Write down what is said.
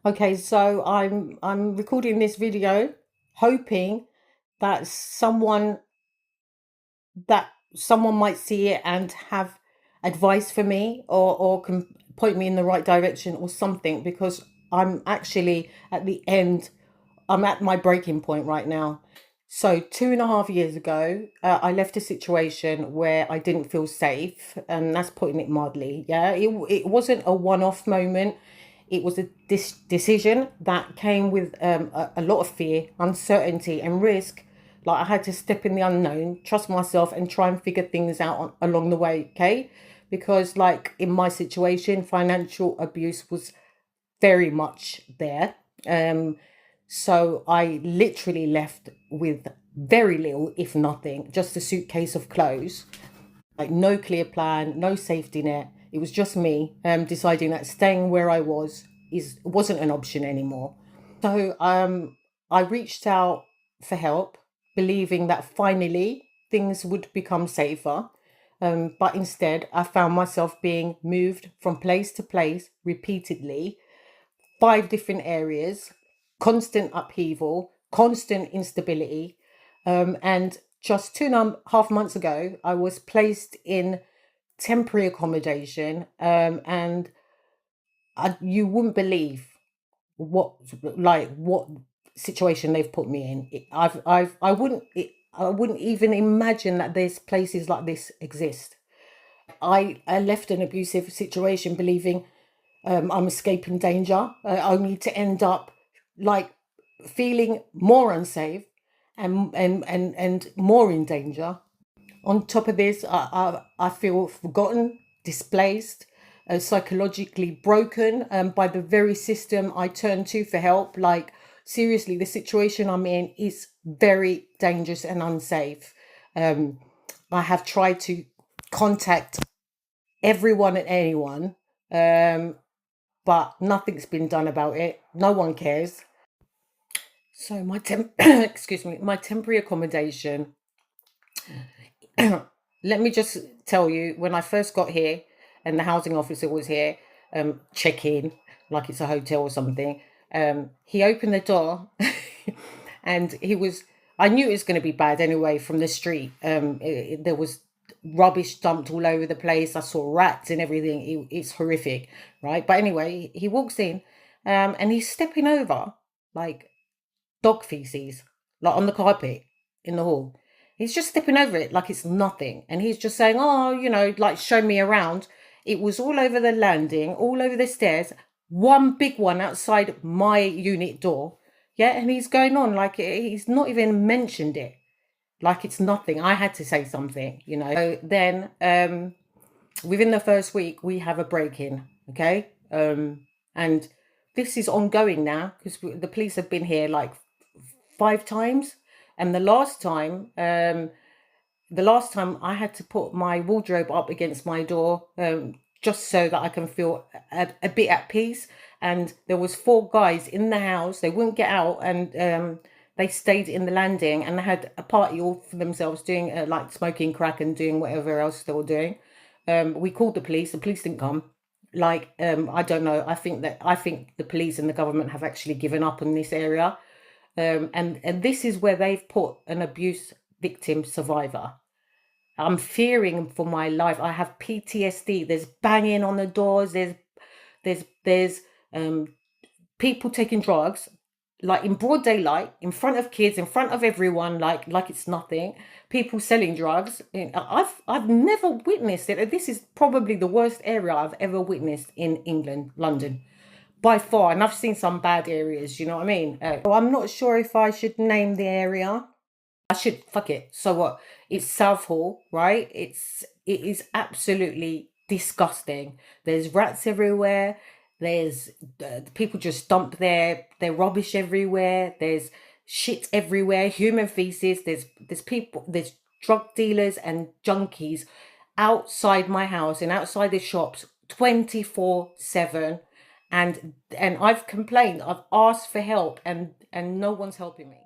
Okay, so I'm recording this video hoping that someone might see it and have advice for me or can point me in the right direction or something, because I'm actually at the end. I'm at my breaking point right now. So 2.5 years ago, I left a situation where I didn't feel safe, and that's putting it mildly. Yeah, it wasn't a one-off moment. It was a decision that came with a lot of fear, uncertainty, and risk. Like, I had to step in the unknown, trust myself, and try and figure things out along the way. Okay, because like in my situation, financial abuse was very much there. Um, so I literally left with very little, if nothing, just a suitcase of clothes, like no clear plan, no safety net. It was just me deciding that staying where I was wasn't an option anymore. So I reached out for help, believing that finally things would become safer. But instead, I found myself being moved from place to place repeatedly, 5 different areas, constant upheaval, constant instability. And just 2.5 months ago, I was placed in temporary accommodation. And you wouldn't believe what what situation they've put me in. I wouldn't even imagine that there's places like this exist. I left an abusive situation believing I'm escaping danger, only to end up like feeling more unsafe and more in danger. On top of this, I feel forgotten, displaced, psychologically broken by the very system I turn to for help. Like, seriously, the situation I'm in is very dangerous and unsafe. Um, I have tried to contact everyone and anyone, um, but nothing's been done about it. No one cares. So excuse me, my temporary accommodation. Let me just tell you, when I first got here, and the housing officer was here, check in like it's a hotel or something. He opened the door, and he was. I knew it was going to be bad anyway from the street. There was rubbish dumped all over the place. I saw rats and everything. It's horrific, right? But anyway, he walks in, and he's stepping over like dog feces, like on the carpet in the hall. He's just stepping over it like it's nothing. And he's just saying, oh, like, show me around. It was all over the landing, all over the stairs, one big one outside my unit door. Yeah. And he's going on like he's not even mentioned it, like it's nothing. I had to say something. So then, within the first week, we have a break in. Okay. And this is ongoing now because the police have been here like 5 times. And the last time I had to put my wardrobe up against my door, just so that I can feel a bit at peace. And there was 4 guys in the house. They wouldn't get out, and they stayed in the landing, and they had a party all for themselves, doing like smoking crack and doing whatever else they were doing. We called the police. The police didn't come. Like, I don't know. I think the police and the government have actually given up on this area. And this is where they've put an abuse victim survivor. I'm fearing for my life. I have PTSD. There's banging on the doors. There's um people taking drugs, like in broad daylight, in front of kids, in front of everyone, like it's nothing. People selling drugs. I've never witnessed it. This is probably the worst area I've ever witnessed in England, London, by far. And I've seen some bad areas. You know what I mean? So I'm not sure if I should name the area. I should. Fuck it. So what? It's Southall, right? It is absolutely disgusting. There's rats everywhere. There's people just dump their rubbish everywhere. There's shit everywhere. Human feces. There's people. There's drug dealers and junkies outside my house and outside the shops 24/7. And I've complained. I've asked for help, and no one's helping me.